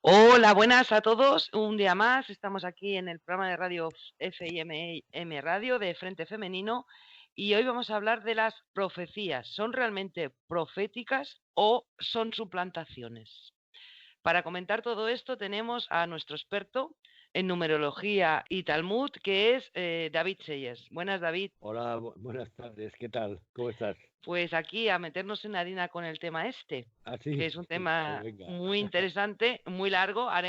Hola, buenas a todos. Un día más estamos aquí en el programa de radio FIM Radio de Frente Femenino y hoy vamos a hablar de las profecías. ¿Son realmente proféticas o son suplantaciones? Para comentar todo esto tenemos a nuestro experto en numerología y Talmud, que es David Seyes. Buenas, David. Hola, buenas tardes, ¿qué tal? ¿Cómo estás? Pues aquí a meternos en harina con el tema este, ¿Ah, que sí? es un Pues tema venga. muy interesante, muy largo. Lo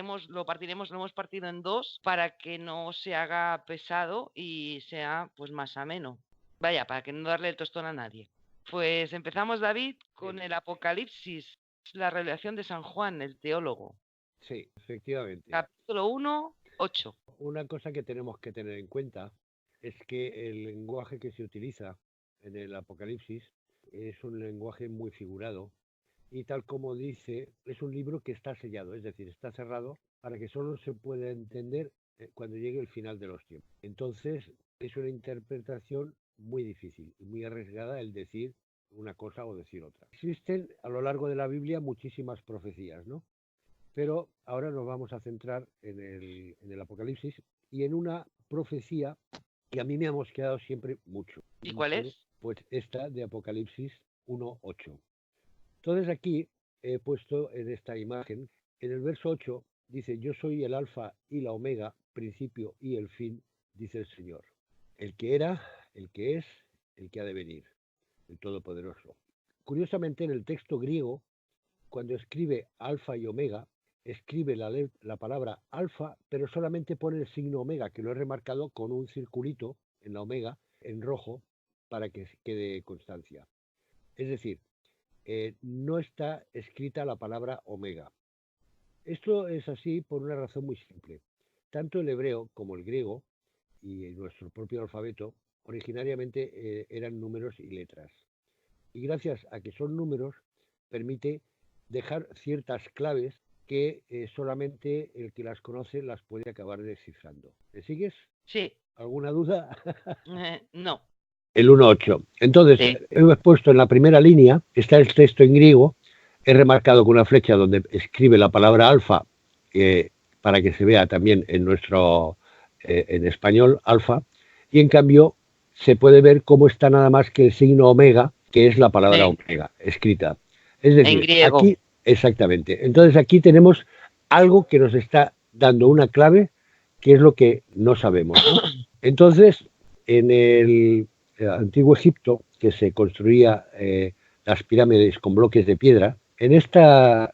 hemos partido en dos para que no se haga pesado y sea pues más ameno. Vaya, para que no darle el tostón a nadie. Pues empezamos, David, con Bien. el Apocalipsis, la revelación de San Juan, el teólogo. Sí, efectivamente. Capítulo 1, 8. Una cosa que tenemos que tener en cuenta es que el lenguaje que se utiliza en el Apocalipsis es un lenguaje muy figurado y tal como dice, es un libro que está sellado, es decir, está cerrado para que solo se pueda entender cuando llegue el final de los tiempos. Entonces, es una interpretación muy difícil y muy arriesgada el decir una cosa o decir otra. Existen a lo largo de la Biblia muchísimas profecías, ¿no? Pero ahora nos vamos a centrar en el Apocalipsis y en una profecía que a mí me ha mosqueado siempre mucho. ¿Y cuál es? Pues esta de Apocalipsis 1:8. Entonces aquí he puesto en esta imagen, en el verso 8, dice, yo soy el alfa y la omega, principio y el fin, dice el Señor. El que era, el que es, el que ha de venir, el Todopoderoso. Curiosamente, en el texto griego, cuando escribe alfa y omega, escribe la palabra alfa, pero solamente pone el signo omega, que lo he remarcado con un circulito en la omega, en rojo, para que quede constancia. Es decir, no está escrita la palabra omega. Esto es así por una razón muy simple. Tanto el hebreo como el griego y nuestro propio alfabeto originariamente eran números y letras. Y gracias a que son números, permite dejar ciertas claves que solamente el que las conoce las puede acabar descifrando. ¿Me sigues? Sí. ¿Alguna duda? No. El 1.8. Entonces, Sí. hemos puesto en la primera línea, está el texto en griego, he remarcado con una flecha donde escribe la palabra alfa, para que se vea también en español, alfa, y en cambio se puede ver cómo está nada más que el signo omega, que es la palabra Sí. omega, escrita. Es En decir, griego. aquí, exactamente. Entonces aquí tenemos algo que nos está dando una clave, que es lo que no sabemos, ¿no? Entonces, en el antiguo Egipto, que se construía las pirámides con bloques de piedra, en estos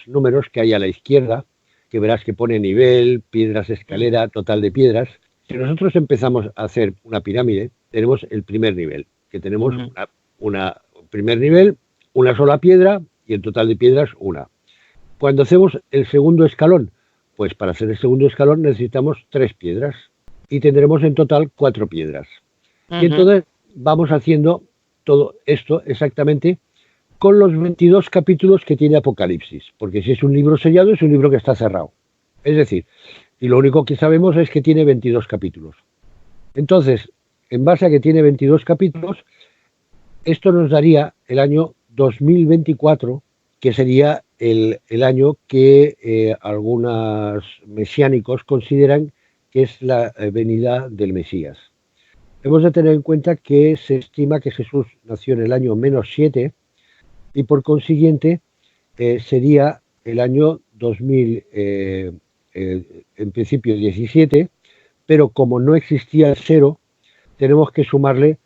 números que hay a la izquierda, que verás que pone nivel, piedras, escalera, total de piedras, si nosotros empezamos a hacer una pirámide, tenemos el primer nivel, que tenemos primer nivel, una sola piedra y el total de piedras una. Cuando hacemos el segundo escalón, pues para hacer el segundo escalón necesitamos 3 piedras y tendremos en total 4 piedras. Y entonces vamos haciendo todo esto exactamente con los 22 capítulos que tiene Apocalipsis, porque si es un libro sellado es un libro que está cerrado. Es decir, y lo único que sabemos es que tiene 22 capítulos. Entonces, en base a que tiene 22 capítulos, esto nos daría el año 2024, que sería el año que algunos mesiánicos consideran que es la venida del Mesías. Hemos de tener en cuenta que se estima que Jesús nació en el año -7 y por consiguiente sería el año 2000, en principio 17, pero como no existía el 0, tenemos que sumarle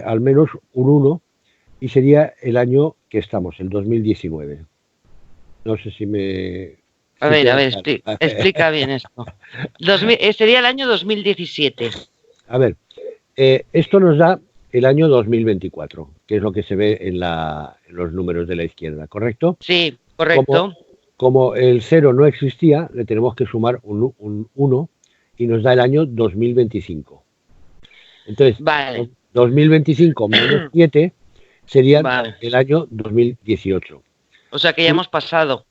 al menos un 1 y sería el año que estamos, el 2019. No sé si me... A ver, explica bien esto. Sería el año 2017. A ver, esto nos da el año 2024, que es lo que se ve en los números de la izquierda, ¿correcto? Sí, correcto. Como el 0 no existía, le tenemos que sumar un 1 y nos da el año 2025. Entonces, vale. 2025 menos 7 sería el año 2018. O sea que ya hemos pasado.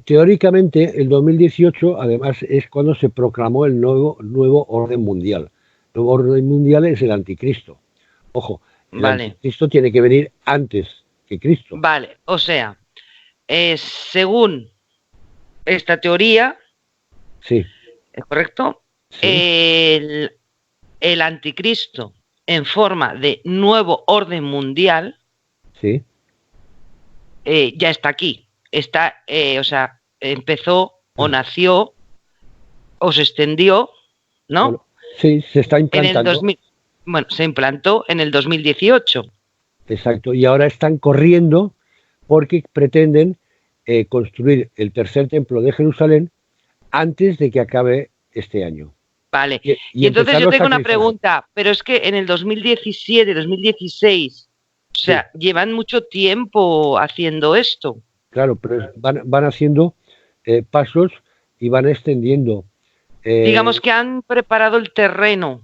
Teóricamente, el 2018, además, es cuando se proclamó el nuevo orden mundial. El nuevo orden mundial es el anticristo. Ojo, el anticristo tiene que venir antes que Cristo. Vale, o sea, según esta teoría, Sí, ¿es correcto? sí, El anticristo en forma de nuevo orden mundial sí. ya está aquí. Está, o sea, empezó o nació o se extendió, Bueno, ¿no? sí, se está En el implantando. 2000, bueno, se implantó en el 2018. Exacto. Y ahora están corriendo porque pretenden construir el tercer templo de Jerusalén antes de que acabe este año. Vale. Y Y entonces empezar yo los tengo una sacrificios. pregunta, pero es que en el 2017, 2016, o Sí, sea, llevan mucho tiempo haciendo esto. claro, pero van haciendo pasos y van extendiendo. Digamos Eh, que han preparado el terreno,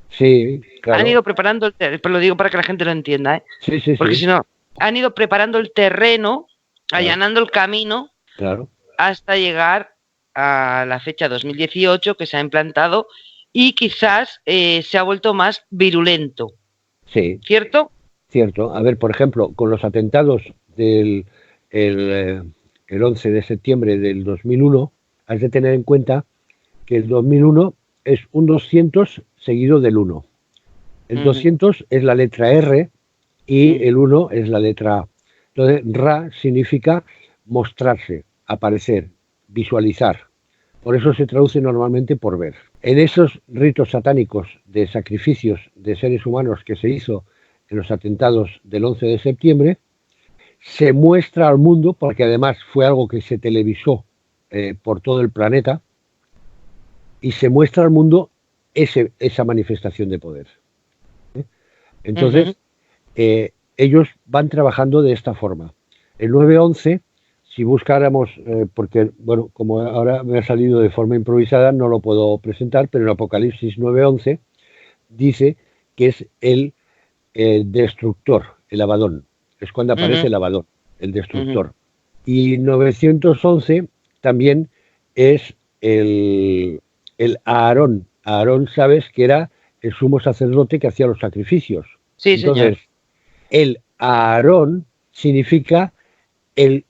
sí, han claro. ido preparando el terreno, pero lo digo para que la gente lo entienda, ¿eh? Sí, sí, Porque sí, si no, han ido preparando el terreno, claro, allanando el camino claro. hasta llegar a la fecha 2018 que se ha implantado y quizás se ha vuelto más virulento, Sí, ¿cierto? cierto. A ver, por ejemplo, con los atentados del el, eh, el 11 de septiembre del 2001, has de tener en cuenta que el 2001 es un 200 seguido del 1. El 200 es la letra R y el 1 es la letra A. Entonces, Ra significa mostrarse, aparecer, visualizar. Por eso se traduce normalmente por ver. En esos ritos satánicos de sacrificios de seres humanos que se hizo en los atentados del 11 de septiembre, se muestra al mundo, porque además fue algo que se televisó por todo el planeta, y se muestra al mundo esa manifestación de poder. Entonces, ellos van trabajando de esta forma. El 9-11, si buscáramos, porque, bueno, como ahora me ha salido de forma improvisada, no lo puedo presentar, pero en Apocalipsis 9-11 dice que es el destructor, el Abadón. Es cuando aparece el Abadón, el destructor. Y 911 también es el Aarón. Aarón, sabes que era el sumo sacerdote que hacía los sacrificios. Sí, señor. Entonces, el Aarón significa el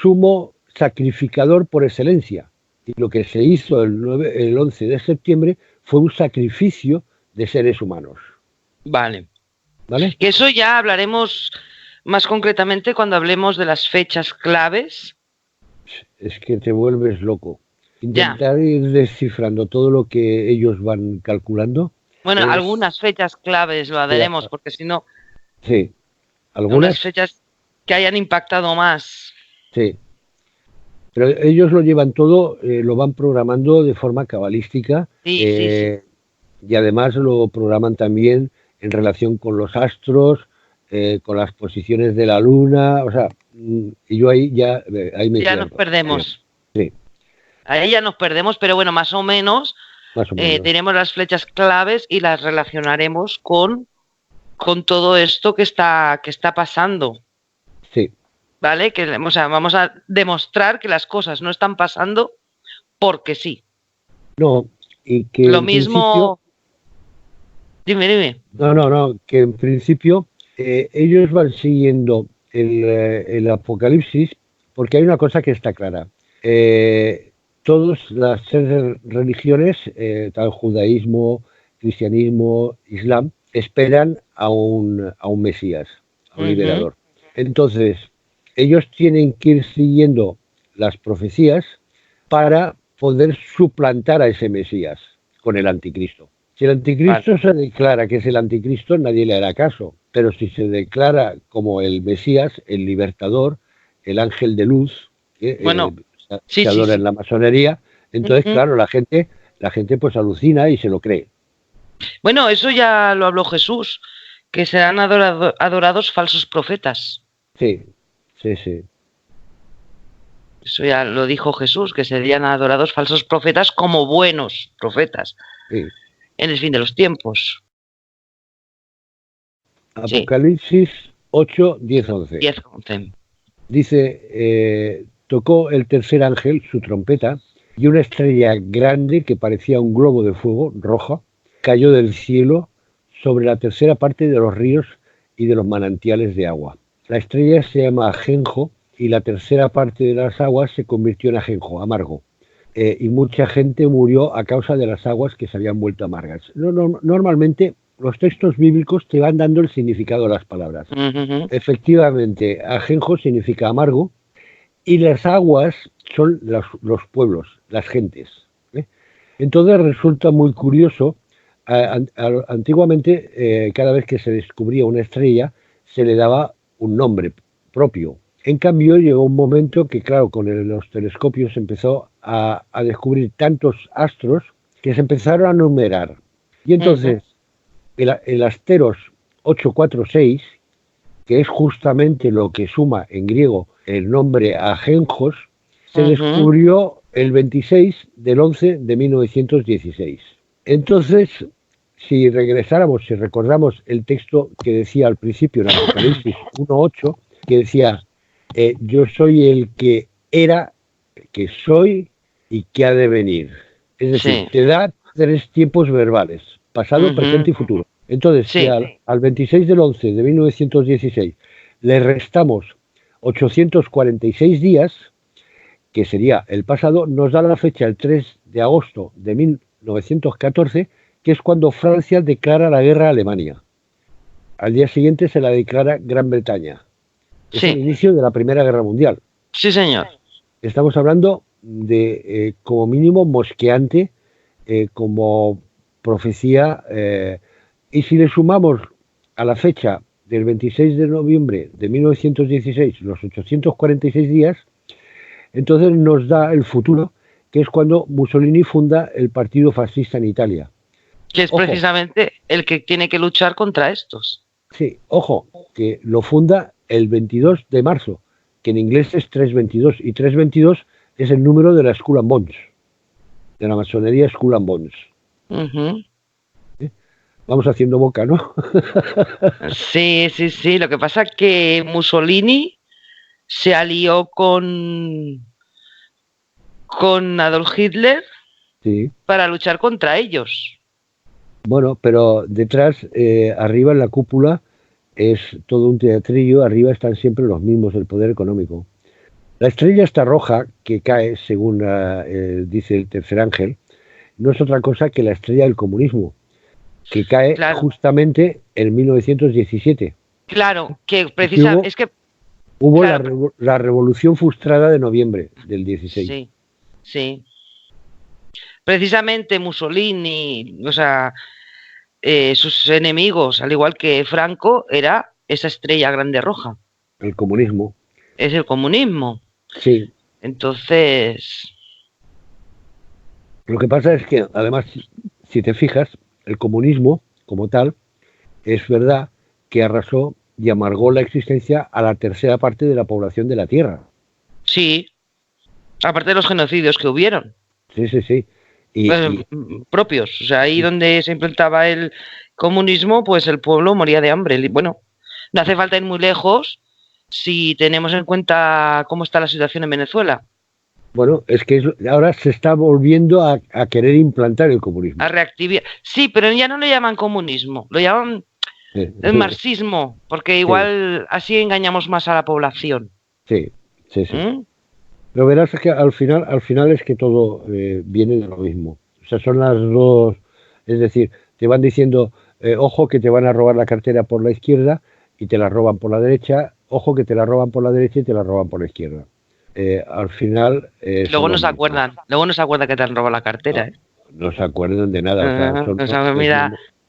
sumo sacrificador por excelencia. Y lo que se hizo el 11 de septiembre fue un sacrificio de seres humanos. Vale. ¿Vale? Y eso ya hablaremos más concretamente cuando hablemos de las fechas claves. Es que te vuelves loco. Ya. Intentar ir descifrando todo lo que ellos van calculando Bueno, es... algunas fechas claves lo Sí, haremos, porque si no, sí, unas algunas fechas que hayan impactado más. sí. Pero ellos lo llevan todo, lo van programando de forma cabalística Sí, sí, sí. y además lo programan también en relación con los astros, con las posiciones de la luna, o sea, y yo ahí me Ya nos pierdo. perdemos. Sí, Ahí ya nos perdemos, pero bueno, más o menos más o menos. tenemos las flechas claves y las relacionaremos con todo esto que está pasando. Sí. ¿Vale? O sea, vamos a demostrar que las cosas no están pasando porque sí. No, y que Lo en mismo. principio... Dime. No, que en principio ellos van siguiendo el Apocalipsis porque hay una cosa que está clara. Todas las tres religiones, tal judaísmo, cristianismo, islam, esperan a un Mesías, a un liberador. Entonces, ellos tienen que ir siguiendo las profecías para poder suplantar a ese Mesías con el anticristo. Si el anticristo se declara que es el anticristo, nadie le hará caso. Pero si se declara como el Mesías, el libertador, el ángel de luz, que se adora en la masonería, entonces, claro, la gente pues alucina y se lo cree. Bueno, eso ya lo habló Jesús, que serán adorados falsos profetas. Sí. Eso ya lo dijo Jesús, que serían adorados falsos profetas como buenos profetas. Sí. En el fin de los tiempos. Apocalipsis 8, 10, 11. 10, 11. Dice, tocó el tercer ángel su trompeta y una estrella grande que parecía un globo de fuego, roja, cayó del cielo sobre la tercera parte de los ríos y de los manantiales de agua. La estrella se llama Ajenjo y la tercera parte de las aguas se convirtió en ajenjo, amargo. Y mucha gente murió a causa de las aguas que se habían vuelto amargas. Normalmente los textos bíblicos te van dando el significado de las palabras. Efectivamente, ajenjo significa amargo y las aguas son los pueblos, las gentes. Entonces resulta muy curioso, antiguamente cada vez que se descubría una estrella se le daba un nombre propio. En cambio, llegó un momento que, claro, con los telescopios se empezó a descubrir tantos astros que se empezaron a numerar. Y entonces, el Asteros 846, que es justamente lo que suma en griego el nombre Ajenjos, se descubrió el 26 del 11 de 1916. Entonces, si recordamos el texto que decía al principio en Apocalipsis 1.8, que decía, yo soy el que era, que soy y que ha de venir. Es decir, te da 3 tiempos verbales, pasado, presente y futuro. Entonces, si al 26 del 11 de 1916 le restamos 846 días, que sería el pasado, nos da la fecha el 3 de agosto de 1914, que es cuando Francia declara la guerra a Alemania. Al día siguiente se la declara Gran Bretaña. Es el inicio de la Primera Guerra Mundial. Sí, señor. Estamos hablando de, como mínimo, mosqueante, como profecía. Y si le sumamos a la fecha del 26 de noviembre de 1916 los 846 días, entonces nos da el futuro, que es cuando Mussolini funda el partido fascista en Italia. Que es precisamente el que tiene que luchar contra estos. Sí, ojo, que lo funda el 22 de marzo, que en inglés es 322, y 322 es el número de la Skull and Bones, de la masonería Skull and Bones. Vamos haciendo boca, ¿no? Sí. Lo que pasa es que Mussolini se alió con Adolf Hitler para luchar contra ellos. Bueno, pero detrás, arriba en la cúpula, es todo un teatrillo. Arriba están siempre los mismos, el poder económico. La estrella esta roja que cae, según dice el tercer ángel, no es otra cosa que la estrella del comunismo, que cae justamente en 1917. Claro, que precisamente es que hubo la revolución frustrada de noviembre del 16. Sí. Precisamente Mussolini, o sea, sus enemigos, al igual que Franco, era esa estrella grande roja. El comunismo. Es el comunismo. Sí. Entonces, lo que pasa es que, además, si te fijas, el comunismo, como tal, es verdad que arrasó y amargó la existencia a la tercera parte de la población de la Tierra. Sí, aparte de los genocidios que hubieron. Sí. Propios, o sea, ahí donde se implantaba el comunismo, pues el pueblo moría de hambre. Bueno, no hace falta ir muy lejos si tenemos en cuenta cómo está la situación en Venezuela. Bueno, es que ahora se está volviendo a querer implantar el comunismo. A reactivar. Sí, pero ya no lo llaman comunismo, lo llaman el marxismo, porque igual así engañamos más a la población. Sí. Pero verás que al final es que todo viene de lo mismo. O sea, son las dos, es decir, te van diciendo, ojo que te van a robar la cartera por la izquierda y te la roban por la derecha, ojo que te la roban por la derecha y te la roban por la izquierda. Al final... luego no se acuerdan que te han robado la cartera. No se acuerdan de nada. Son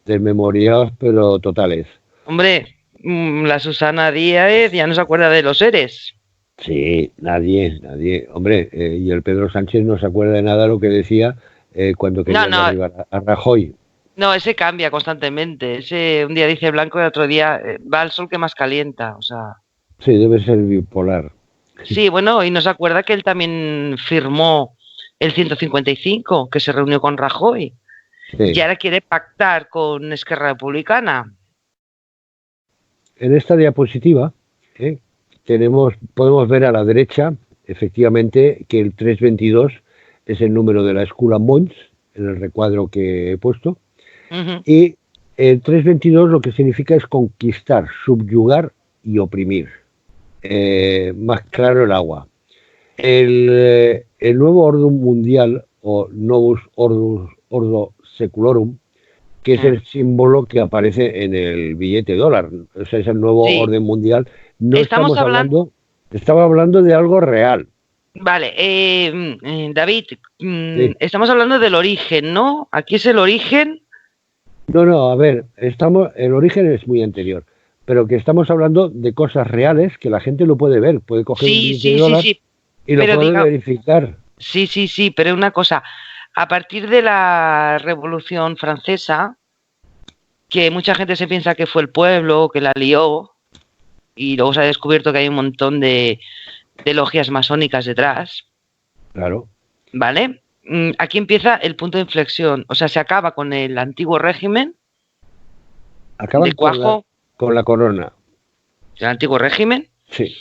desmemoriados, pero totales. Hombre, la Susana Díaz ya no se acuerda de los seres. Sí, nadie. Hombre, y el Pedro Sánchez no se acuerda de nada de lo que decía cuando quería arribar a Rajoy. No, ese cambia constantemente. Ese un día dice blanco y el otro día va al sol que más calienta. O sea... Sí, debe ser bipolar. Sí, bueno, y no se acuerda que él también firmó el 155, que se reunió con Rajoy. Y ahora quiere pactar con Esquerra Republicana. En esta diapositiva podemos ver a la derecha, efectivamente, que el 322 es el número de la Skull and Bones, en el recuadro que he puesto. Y el 322 lo que significa es conquistar, subyugar y oprimir. más claro el agua. El nuevo orden mundial, o Novus Ordo Seclorum, que es el símbolo que aparece en el billete dólar, o sea, es el nuevo Sí, orden mundial. No estamos hablando. estamos hablando de algo real. Vale, David, Sí. estamos hablando del origen, ¿no? Aquí es el origen. No, a ver, el origen es muy anterior, pero que estamos hablando de cosas reales que la gente lo puede ver, puede coger un Sí, billete de sí, sí, dólar sí. y lo Pero puede diga, verificar. sí, sí, sí, pero una cosa, a partir de la Revolución Francesa, que mucha gente se piensa que fue el pueblo que la lió, y luego se ha descubierto que hay un montón de logias masónicas detrás, Claro, ¿vale? Aquí empieza el punto de inflexión, o sea, se acaba con el antiguo régimen de acaban cuajo, con la corona. el antiguo régimen, Sí,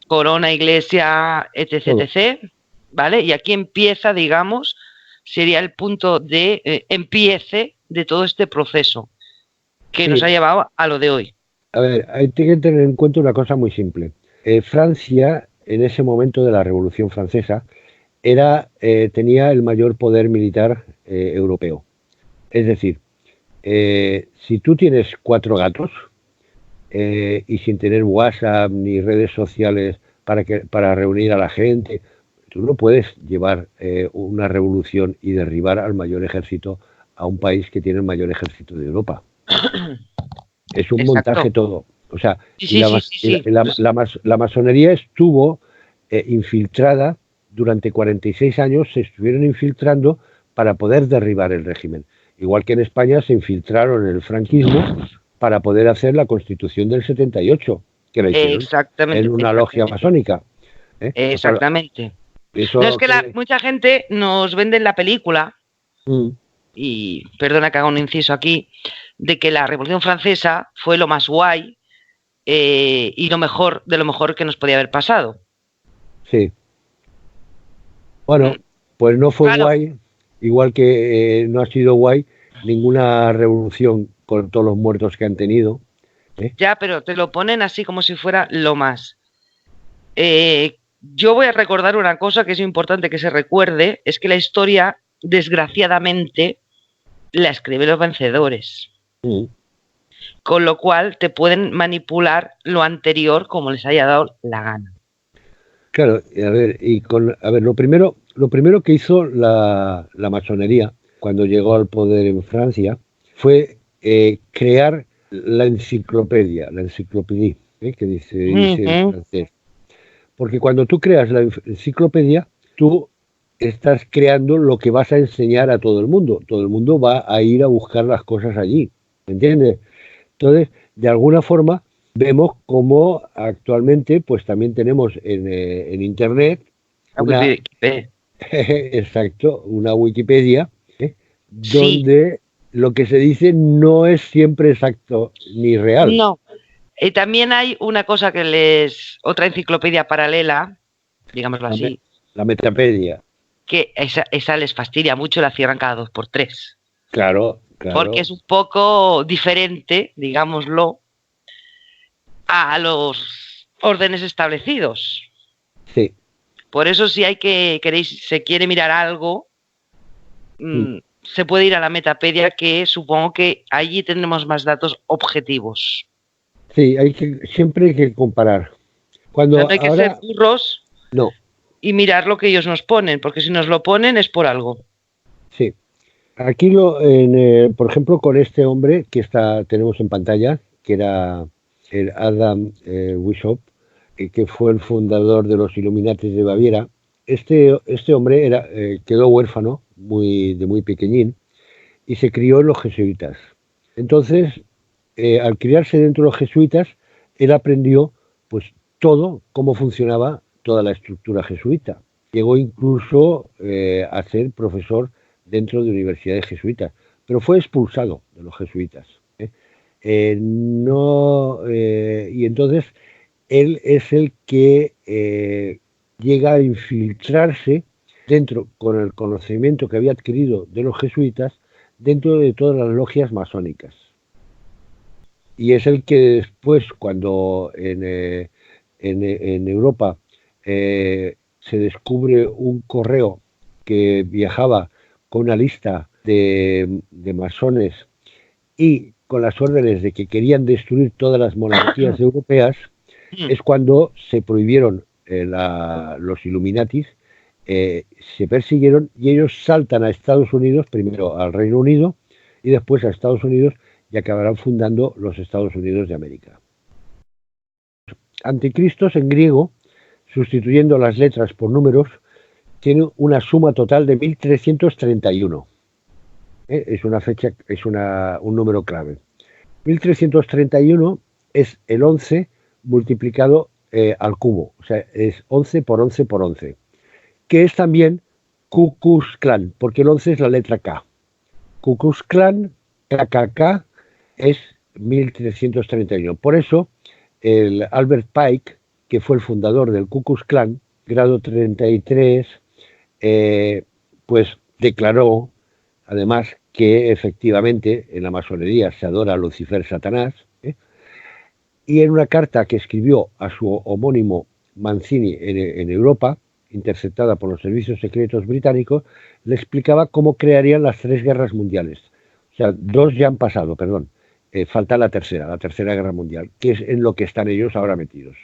corona, iglesia, etc, todo. etc, ¿vale? Y aquí empieza, digamos, sería el punto de empiece de todo este proceso que nos ha Sí, llevado a lo de hoy. a ver, hay que tener en cuenta una cosa muy simple. Francia, en ese momento de la Revolución Francesa, tenía el mayor poder militar europeo. Es decir, si tú tienes 4 gatos y sin tener WhatsApp ni redes sociales para reunir a la gente, tú no puedes llevar una revolución y derribar al mayor ejército a un país que tiene el mayor ejército de Europa. Es un montaje Exacto. todo. O sea, Sí, y sí, sí, sí, sí. la masonería estuvo infiltrada durante 46 años, se estuvieron infiltrando para poder derribar el régimen. Igual que en España se infiltraron en el franquismo para poder hacer la Constitución del 78, que la hicieron en Exactamente, una logia exactamente. masónica. Exactamente. No, es Eso que mucha gente nos vende en la película, Mm, y perdona que haga un inciso aquí, de que la Revolución Francesa fue lo más guay y lo mejor de lo mejor que nos podía haber pasado. sí. Bueno, pues no fue Claro, guay, igual que no ha sido guay ninguna revolución con todos los muertos que han tenido. ¿eh? ya, pero te lo ponen así como si fuera lo más. Yo voy a recordar una cosa que es importante que se recuerde, es que la historia, desgraciadamente, la escriben los vencedores. Mm. Con lo cual te pueden manipular lo anterior como les haya dado la gana. Claro, a ver, lo primero que hizo la masonería cuando llegó al poder en Francia fue crear la enciclopedia, que dice en francés. Porque cuando tú creas la enciclopedia, tú estás creando lo que vas a enseñar a todo el mundo. Todo el mundo va a ir a buscar las cosas allí, ¿me entiendes? Entonces, de alguna forma, vemos cómo actualmente, pues también tenemos en Internet una, exacto, una Wikipedia, Sí, donde lo que se dice no es siempre exacto ni real. no. También hay una cosa otra enciclopedia paralela, digámoslo así, La Metapedia. que esa les fastidia mucho, la cierran cada 2 por 3. Claro, Porque claro. es un poco diferente, digámoslo, a los órdenes establecidos. Sí. Por eso si se quiere mirar algo, se puede ir a la Metapedia, que supongo que allí tendremos más datos objetivos. Sí, siempre hay que comparar. O sea, no hay que ser burros no. y mirar lo que ellos nos ponen, porque si nos lo ponen es por algo. Sí. Aquí, por ejemplo, con este hombre que tenemos en pantalla, que era el Adam Weishaupt, que fue el fundador de los Illuminatis de Baviera. Este hombre quedó huérfano de muy pequeñín y se crió en los jesuitas. Entonces, al criarse dentro de los jesuitas, él aprendió pues todo cómo funcionaba toda la estructura jesuita. Llegó incluso a ser profesor dentro de universidades jesuitas, pero fue expulsado de los jesuitas. Y entonces él es el que llega a infiltrarse con el conocimiento que había adquirido de los jesuitas, dentro de todas las logias masónicas. Y es el que después, cuando en Europa se descubre un correo que viajaba con una lista de masones y con las órdenes de que querían destruir todas las monarquías europeas, es cuando se prohibieron los Illuminatis, se persiguieron y ellos saltan a Estados Unidos, primero al Reino Unido y después a Estados Unidos, y acabarán fundando los Estados Unidos de América. Anticristos en griego, sustituyendo las letras por números, tiene una suma total de 1331. Es una fecha, es un número clave. 1331 es el 11 multiplicado al cubo, o sea, es 11 por 11 por 11, que es también Ku Klux Klan, porque el 11 es la letra K. Ku Klux Klan, KKK, es 1331. Por eso, el Albert Pike, que fue el fundador del Ku Klux Klan, grado 33, pues declaró, además, que efectivamente en la masonería se adora a Lucifer Satanás, y en una carta que escribió a su homónimo Mancini en Europa, interceptada por los servicios secretos británicos, le explicaba cómo crearían las 3 guerras mundiales. O sea, 2 ya han pasado, perdón. Falta la tercera guerra mundial, que es en lo que están ellos ahora metidos.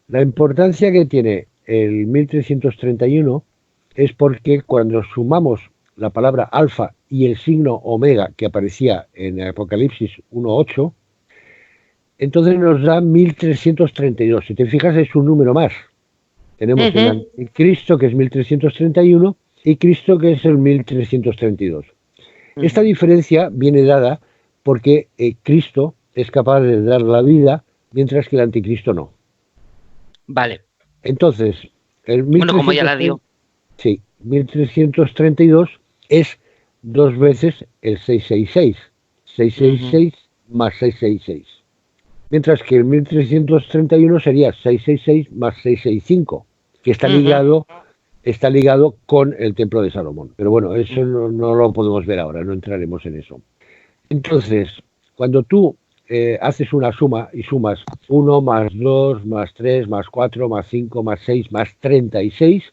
La importancia que tiene el 1331 es porque cuando sumamos la palabra alfa y el signo omega que aparecía en Apocalipsis 1.8, entonces nos da 1332. Si te fijas, es un número más. Tenemos el Cristo, que es 1331, y Cristo, que es el 1332. Esta diferencia viene dada porque Cristo es capaz de dar la vida, mientras que el anticristo no. Vale. Entonces, el 1330, bueno, como ya la dio. Sí, 1332 es 2 veces el 666. 666 más 666. Mientras que el 1331 sería 666 más 665, que está ligado con el templo de Salomón. Pero bueno, eso no lo podemos ver ahora, no entraremos en eso. Entonces, cuando tú haces una suma y sumas 1 más 2 más 3 más 4 más 5 más 6 más 36,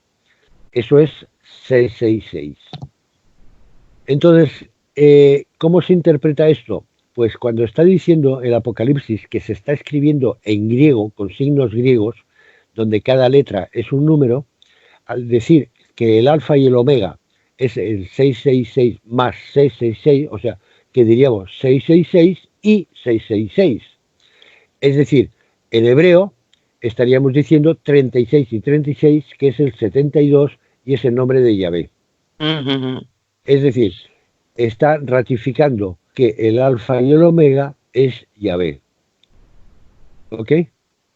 eso es 666. Entonces, ¿cómo se interpreta esto? Pues cuando está diciendo el Apocalipsis que se está escribiendo en griego, con signos griegos, donde cada letra es un número, al decir que el alfa y el omega es el 666 más 666, o sea, que diríamos 666 y 666. Es decir, en hebreo estaríamos diciendo 36 y 36, que es el 72 y es el nombre de Yahvé. Es decir, está ratificando que el alfa y el omega es Yahvé. ¿Ok?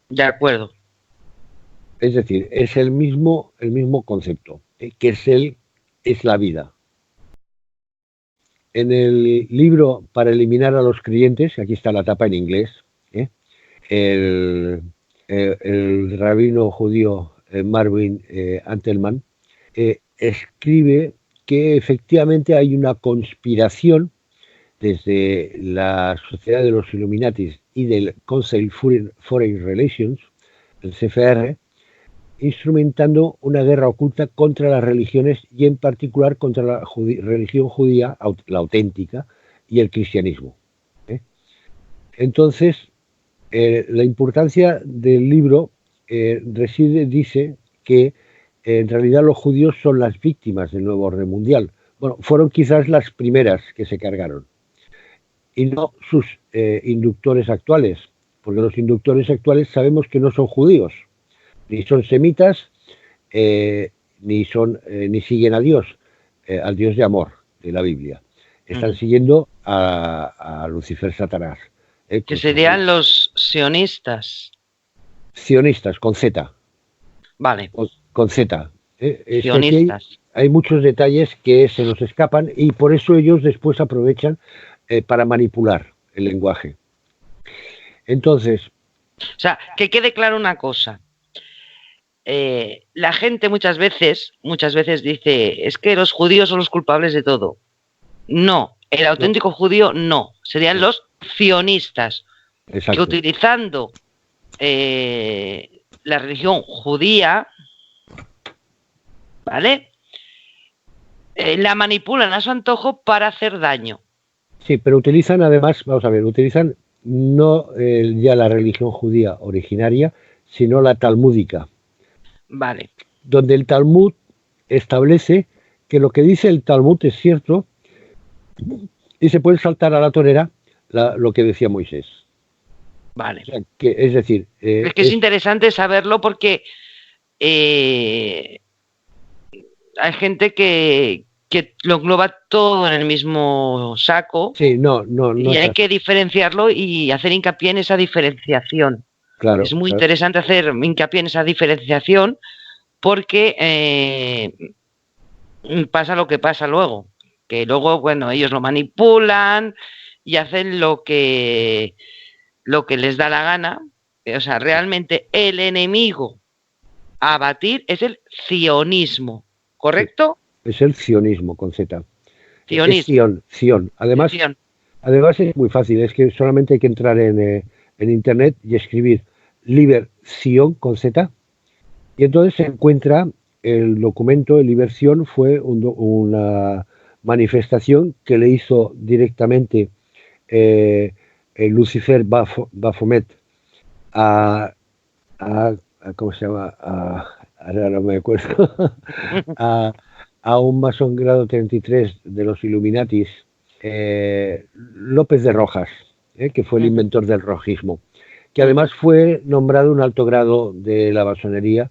De acuerdo. Es decir, es el mismo concepto, que es la vida. En el libro Para eliminar a los creyentes, aquí está la tapa en inglés, el rabino judío Marvin Antelman escribe que efectivamente hay una conspiración desde la Sociedad de los Illuminatis y del Council Foreign Relations, el CFR, instrumentando una guerra oculta contra las religiones y en particular contra la religión judía, la auténtica, y el cristianismo. Entonces, la importancia del libro dice que en realidad los judíos son las víctimas del nuevo orden mundial. Bueno, fueron quizás las primeras que se cargaron, y no sus inductores actuales, porque los inductores actuales sabemos que no son judíos, ni son semitas, ni siguen a Dios, al Dios de amor de la Biblia. Están siguiendo a Lucifer Satanás. Que serían los sionistas. Sionistas, con Z. Vale. Con Z. Sionistas. Hay muchos detalles que se nos escapan y por eso ellos después aprovechan para manipular el lenguaje. Entonces... O sea, que quede claro una cosa. La gente muchas veces dice, es que los judíos son los culpables de todo. No, el auténtico judío no, serían los sionistas. Exacto. Que utilizando la religión judía, ¿vale? La manipulan a su antojo para hacer daño. Sí, pero utilizan además, vamos a ver, utilizan no ya la religión judía originaria, sino la talmúdica. Vale. Donde el Talmud establece que lo que dice el Talmud es cierto y se puede saltar a la torera lo que decía Moisés. Vale. O sea, es decir... es que es interesante saberlo porque hay gente que lo engloba todo en el mismo saco. Sí, no y hay que diferenciarlo y hacer hincapié en esa diferenciación. Claro, es muy interesante hacer hincapié en esa diferenciación porque pasa lo que pasa luego, que luego, bueno, ellos lo manipulan y hacen lo que les da la gana. O sea, realmente el enemigo a batir es el cionismo, ¿correcto? Sí, es el cionismo con Z. Cionismo. Ción. Además es muy fácil, es que solamente hay que entrar en internet y escribir Liberción con Z, y entonces se encuentra el documento. El Liberción fue una manifestación que le hizo directamente Lucifer Baphomet ¿cómo se llama? Ahora no me acuerdo. a un masón grado 33 de los Illuminatis, López de Rojas, que fue el inventor del rojismo, que además fue nombrado un alto grado de la masonería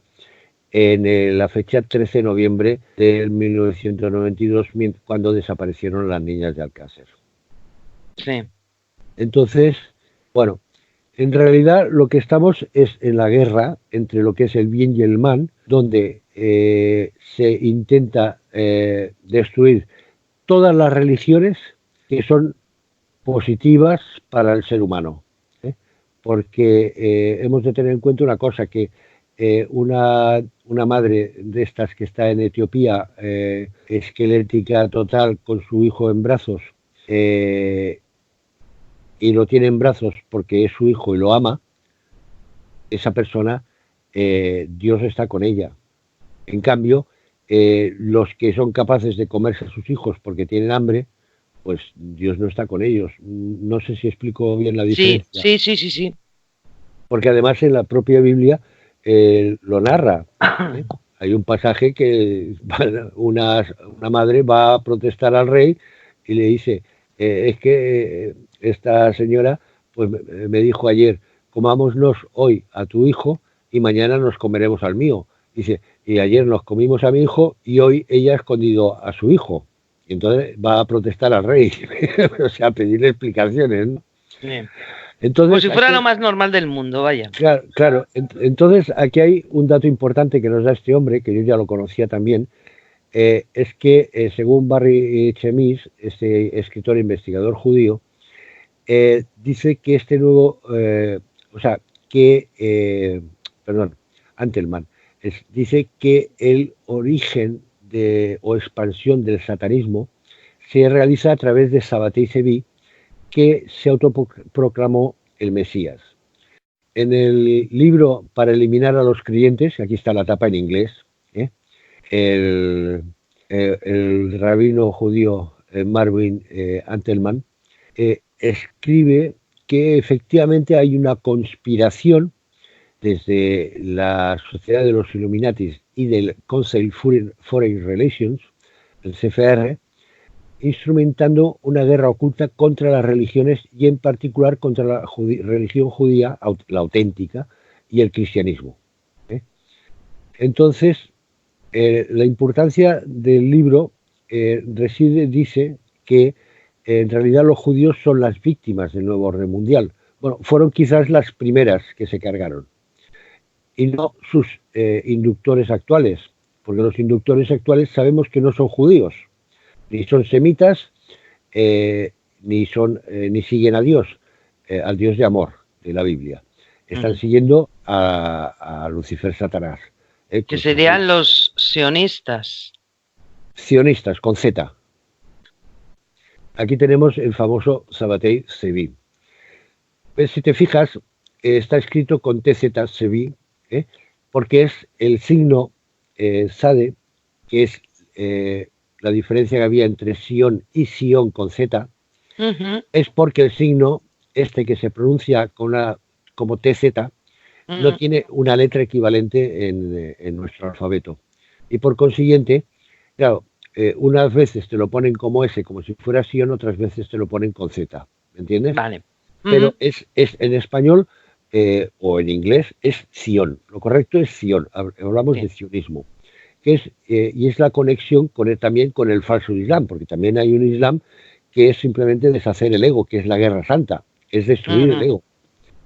en la fecha 13 de noviembre de 1992, cuando desaparecieron las niñas de Alcácer. Sí. Entonces, bueno, en realidad lo que estamos es en la guerra entre lo que es el bien y el mal, donde se intenta destruir todas las religiones que son positivas para el ser humano, porque hemos de tener en cuenta una cosa, que una madre de estas que está en Etiopía, esquelética total, con su hijo en brazos, y lo tiene en brazos porque es su hijo y lo ama, esa persona, Dios está con ella. En cambio, los que son capaces de comerse a sus hijos porque tienen hambre, pues Dios no está con ellos. No sé si explico bien la diferencia. Sí. Porque además en la propia Biblia lo narra. Hay un pasaje que una madre va a protestar al rey y le dice, es que esta señora pues me dijo ayer, comámonos hoy a tu hijo y mañana nos comeremos al mío. Dice, y ayer nos comimos a mi hijo y hoy ella ha escondido a su hijo. Y entonces va a protestar al rey, o sea, a pedirle explicaciones, ¿no? Sí. Entonces, como si fuera lo más normal del mundo, vaya. Claro. Entonces aquí hay un dato importante que nos da este hombre, que yo ya lo conocía también, es que según Barry Chemis, este escritor e investigador judío, dice que este nuevo, Antelman, dice que el origen o expansión del satanismo se realiza a través de Sabbatai Zevi, que se autoproclamó el Mesías. En el libro Para eliminar a los creyentes, aquí está la tapa en inglés, el rabino judío Marvin Antelman escribe que efectivamente hay una conspiración desde la Sociedad de los Illuminatis y del Council Foreign Relations, el CFR, instrumentando una guerra oculta contra las religiones y en particular contra la religión judía, la auténtica, y el cristianismo. Entonces, la importancia del libro dice que en realidad los judíos son las víctimas del nuevo orden mundial. Bueno, fueron quizás las primeras que se cargaron, y no sus inductores actuales, porque los inductores actuales sabemos que no son judíos, ni son semitas, ni siguen a Dios, al Dios de amor de la Biblia. Están siguiendo a Lucifer, Satanás. Que serían los sionistas. Sionistas, con Z. Aquí tenemos el famoso Sabbatai Zevi. Si te fijas, está escrito con TZ Zevi, porque es el signo Sade, que es la diferencia que había entre Sion y Sion con Z, es porque el signo este que se pronuncia como TZ no tiene una letra equivalente en nuestro alfabeto. Y por consiguiente, claro, unas veces te lo ponen como S, como si fuera Sion, otras veces te lo ponen con Z, ¿me entiendes? Vale. Pero es en español o en inglés es Sion. Lo correcto es Sion. Hablamos de sionismo. Que es, y es la conexión también con el falso Islam, porque también hay un Islam que es simplemente deshacer el ego, que es la guerra santa, es destruir el ego.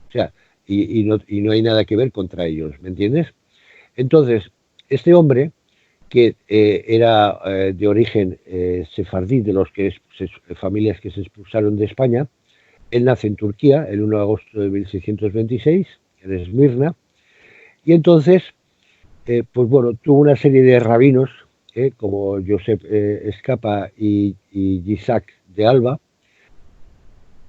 O sea, y no hay nada que ver contra ellos, ¿me entiendes? Entonces, este hombre, que era de origen sefardí, de los que familias que se expulsaron de España, él nace en Turquía el 1 de agosto de 1626, en Esmirna, y entonces, pues bueno, tuvo una serie de rabinos, como Josep Escapa y Yitzhak de Alba,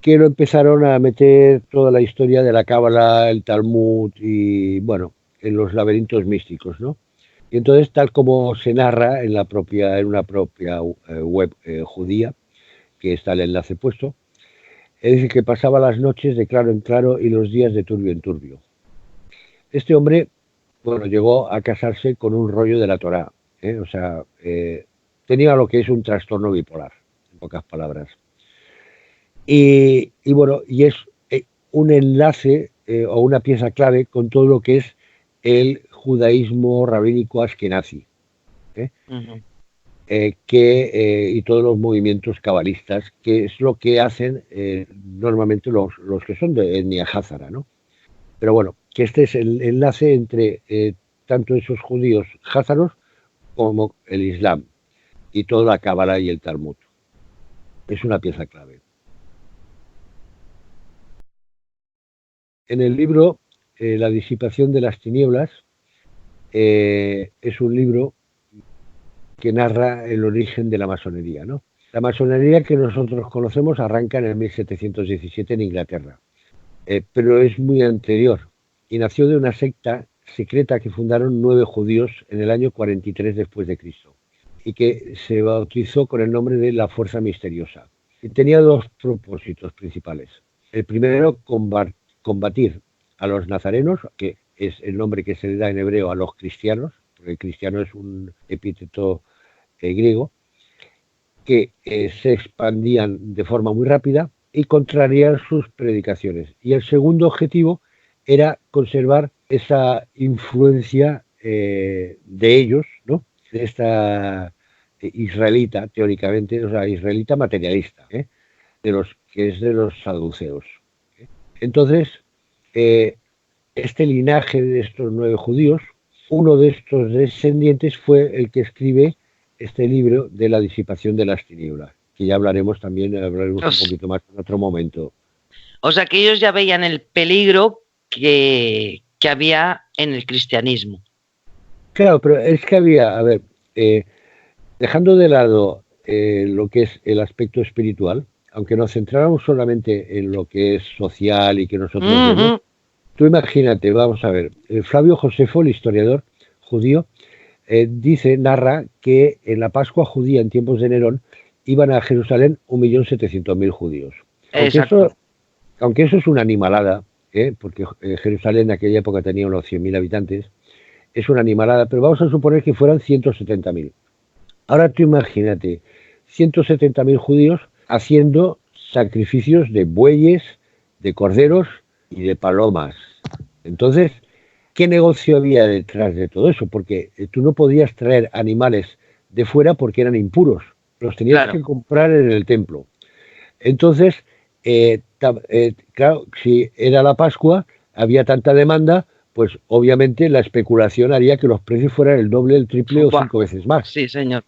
que lo empezaron a meter toda la historia de la Cábala, el Talmud y, bueno, en los laberintos místicos, ¿no? Y entonces, tal como se narra en una propia web judía, que está el enlace puesto, es decir, que pasaba las noches de claro en claro y los días de turbio en turbio. Este hombre, bueno, llegó a casarse con un rollo de la Torá, o sea, tenía lo que es un trastorno bipolar, en pocas palabras. Y bueno, y es un enlace o una pieza clave con todo lo que es el judaísmo rabínico askenazi, y todos los movimientos cabalistas, que es lo que hacen normalmente los que son de etnia házara, ¿no? Pero bueno, que este es el enlace entre tanto esos judíos házaros como el Islam y toda la Cábala y el Talmud. Es una pieza clave. En el libro La disipación de las tinieblas es un libro que narra el origen de la masonería, ¿no? La masonería que nosotros conocemos arranca en el 1717 en Inglaterra, pero es muy anterior y nació de una secta secreta que fundaron 9 judíos en el año 43 después de Cristo y que se bautizó con el nombre de la Fuerza Misteriosa. Y tenía 2 propósitos principales. El primero, combatir a los nazarenos, que es el nombre que se le da en hebreo a los cristianos, porque cristiano es un epíteto griego, que se expandían de forma muy rápida y contrariar sus predicaciones. Y el segundo objetivo era conservar esa influencia de ellos, ¿no? De esta israelita, teóricamente, o sea, israelita materialista, de los que es de los saduceos. Entonces, este linaje de estos 9 judíos, uno de estos descendientes fue el que escribe este libro de la disipación de las tinieblas, que ya hablaremos un poquito más en otro momento. O sea, que ellos ya veían el peligro que había en el cristianismo. Claro, pero es que había, a ver, dejando de lado lo que es el aspecto espiritual, aunque nos centráramos solamente en lo que es social y que nosotros vemos, tú imagínate, vamos a ver, Flavio Josefo, el historiador judío, narra que en la Pascua judía en tiempos de Nerón iban a Jerusalén 1.700.000 judíos. Aunque eso es una animalada, porque Jerusalén en aquella época tenía unos 100.000 habitantes, es una animalada, pero vamos a suponer que fueran 170.000. Ahora tú imagínate, 170.000 judíos haciendo sacrificios de bueyes, de corderos y de palomas. Entonces, ¿qué negocio había detrás de todo eso? Porque tú no podías traer animales de fuera porque eran impuros. Los tenías que comprar en el templo. Entonces, claro, si era la Pascua, había tanta demanda, pues obviamente la especulación haría que los precios fueran el doble, el triple o 5 veces más. Sí, señor.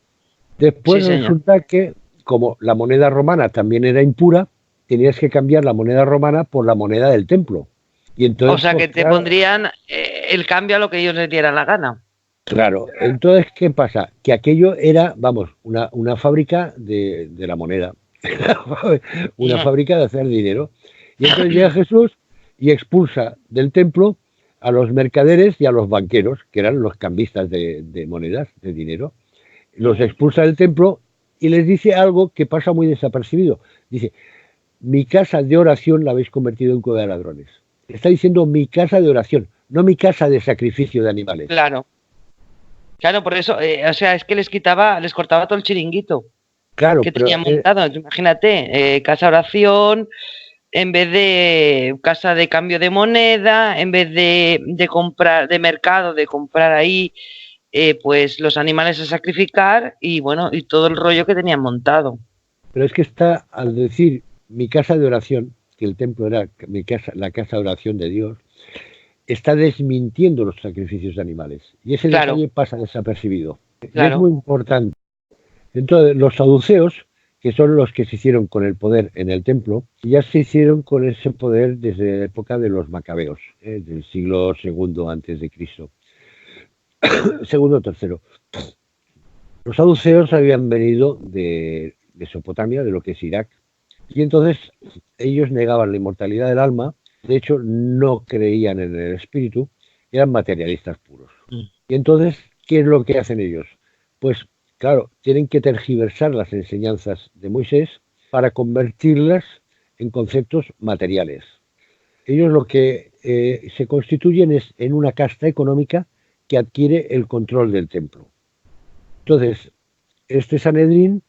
Después resulta que, como la moneda romana también era impura, tenías que cambiar la moneda romana por la moneda del templo. Y entonces, o sea, que te pondrían el cambio a lo que ellos les dieran la gana. Claro, entonces, ¿qué pasa? Que aquello era, vamos, una fábrica de la moneda, una fábrica de hacer dinero. Y entonces llega Jesús y expulsa del templo a los mercaderes y a los banqueros, que eran los cambistas de monedas, de dinero. Los expulsa del templo y les dice algo que pasa muy desapercibido. Dice, mi casa de oración la habéis convertido en cueva de ladrones. Está diciendo mi casa de oración, no mi casa de sacrificio de animales. Claro. Claro, por eso, o sea, es que les cortaba todo el chiringuito. Claro, que tenían montado. Imagínate, casa oración, en vez de casa de cambio de moneda, en vez de comprar, de mercado, de comprar ahí, pues los animales a sacrificar y bueno, y todo el rollo que tenían montado. Pero es que está, al decir mi casa de oración, que el templo era mi casa, la casa de oración de Dios, está desmintiendo los sacrificios de animales. Y ese detalle pasa desapercibido. Claro. Es muy importante. Entonces, los saduceos, que son los que se hicieron con el poder en el templo, ya se hicieron con ese poder desde la época de los macabeos, del siglo II antes de Cristo. Segundo o tercero. Los saduceos habían venido de Mesopotamia, de lo que es Irak, y entonces ellos negaban la inmortalidad del alma. De hecho, no creían en el espíritu, eran materialistas puros. Y entonces, ¿qué es lo que hacen ellos? Pues, claro, tienen que tergiversar las enseñanzas de Moisés para convertirlas en conceptos materiales. Ellos lo que se constituyen es en una casta económica que adquiere el control del templo. Entonces, este Sanedrín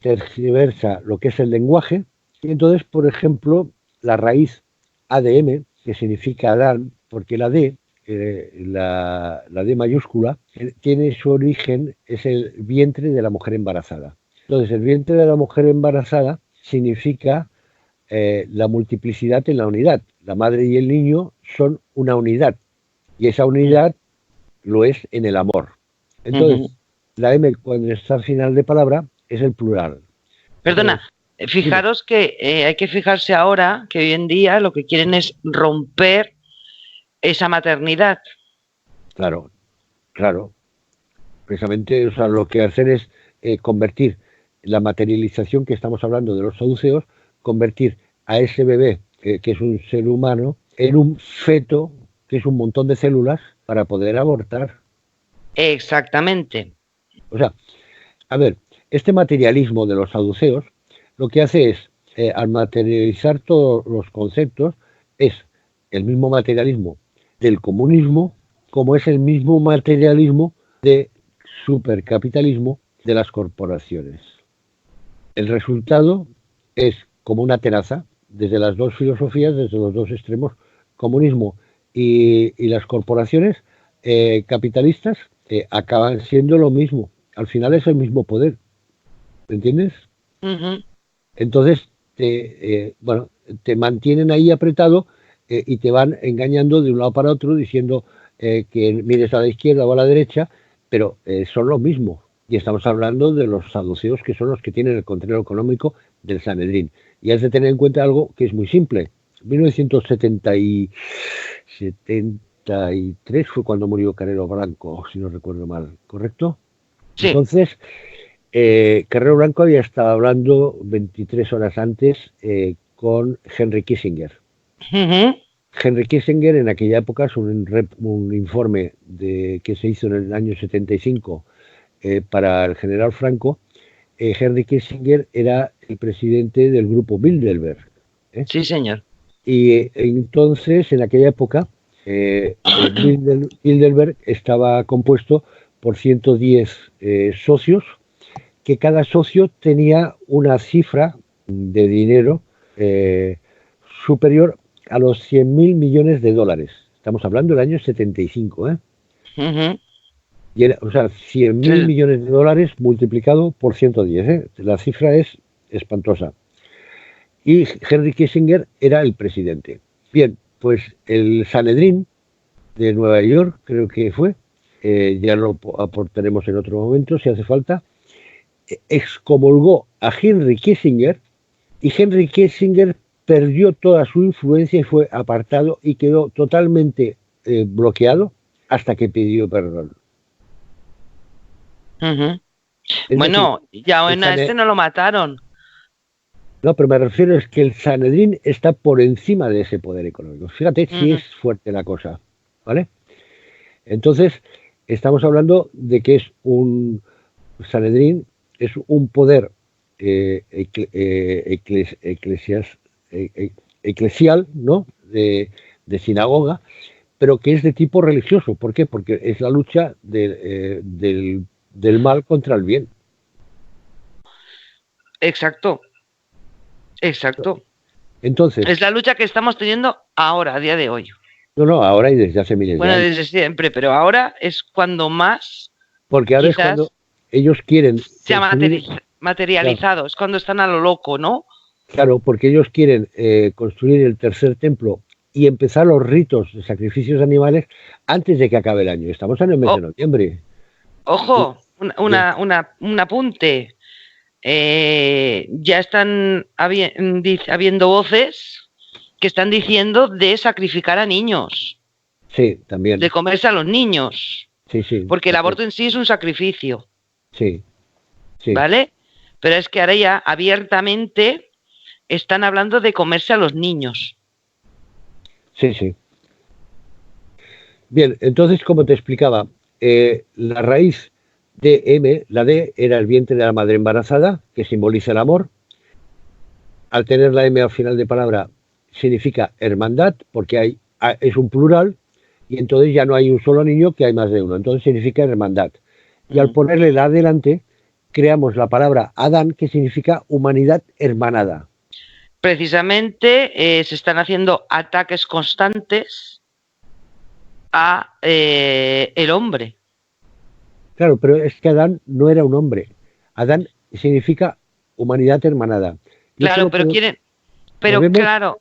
tergiversa lo que es el lenguaje, y entonces, por ejemplo, la raíz ADM, que significa Adán, porque la D, la D mayúscula, tiene su origen, es el vientre de la mujer embarazada. Entonces, el vientre de la mujer embarazada significa la multiplicidad en la unidad. La madre y el niño son una unidad, y esa unidad lo es en el amor. Entonces, la M, cuando está al final de palabra, es el plural. Perdona. Fijaros que hay que fijarse ahora que hoy en día lo que quieren es romper esa maternidad. Claro, claro. Precisamente, o sea, lo que hacen es convertir la materialización que estamos hablando de los saduceos, convertir a ese bebé, que es un ser humano, en un feto, que es un montón de células, para poder abortar. Exactamente. O sea, a ver, este materialismo de los saduceos lo que hace es, al materializar todos los conceptos, es el mismo materialismo del comunismo, como es el mismo materialismo de supercapitalismo de las corporaciones. El resultado es como una tenaza, desde las dos filosofías, desde los dos extremos, comunismo y las corporaciones capitalistas acaban siendo lo mismo. Al final es el mismo poder. ¿Me entiendes? Entonces, te mantienen ahí apretado y te van engañando de un lado para otro diciendo que mires a la izquierda o a la derecha, pero son lo mismo. Y estamos hablando de los saduceos, que son los que tienen el control económico del Sanedrín. Y has de tener en cuenta algo que es muy simple. En 1973 fue cuando murió Carrero Blanco, si no recuerdo mal, ¿correcto? Sí. Entonces, Carrero Blanco había estado hablando 23 horas antes con Henry Kissinger. Henry Kissinger en aquella época, es un informe que se hizo en el año 75 para el general Franco. Henry Kissinger era el presidente del grupo Bilderberg. Sí, señor. Y entonces, en aquella época, Bilderberg estaba compuesto por 110 socios, que cada socio tenía una cifra de dinero superior a los 100.000 millones de dólares. Estamos hablando del año 75, Y era, o sea, 100.000 millones de dólares multiplicado por 110, La cifra es espantosa. Y Henry Kissinger era el presidente. Bien, pues el Sanedrín de Nueva York, creo que fue, ya lo aportaremos en otro momento si hace falta, excomulgó a Henry Kissinger, y Henry Kissinger perdió toda su influencia y fue apartado y quedó totalmente bloqueado hasta que pidió perdón. Bueno, ya a este no lo mataron. No, pero me refiero es que el Sanedrín está por encima de ese poder económico. Fíjate si es fuerte la cosa. ¿vale? Entonces, estamos hablando de que es un Sanedrín, es un poder eclesial, ¿no? De sinagoga, pero que es de tipo religioso. ¿Por qué? Porque es la lucha del mal contra el bien. Exacto, exacto. Entonces, es la lucha que estamos teniendo ahora, a día de hoy. no, ahora y desde hace miles de Bueno, años. desde siempre, pero ahora es cuando más, Porque ahora es cuando ellos quieren se ha materializado, claro. Es cuando están a lo loco, ¿no? Claro, porque ellos quieren construir el tercer templo y empezar los ritos de sacrificios de animales antes de que acabe el año. Estamos en el mes de noviembre. Ojo, un apunte. Ya están habiendo voces que están diciendo de sacrificar a niños. Sí, también. De comerse a los niños. Sí, sí. Porque el aborto en sí es un sacrificio. Sí, sí. ¿Vale? Pero es que ahora ya abiertamente están hablando de comerse a los niños. Sí, sí. Bien, entonces, como te explicaba, la raíz de M, la D, era el vientre de la madre embarazada, que simboliza el amor. Al tener la M al final de palabra, significa hermandad, porque es un plural, y entonces ya no hay un solo niño, que hay más de uno. Entonces significa hermandad. Y al ponerle la adelante, creamos la palabra Adán, que significa humanidad hermanada. Precisamente se están haciendo ataques constantes a el hombre. Claro, pero es que Adán no era un hombre. Adán significa humanidad hermanada. Claro, pero quieren... Pero claro...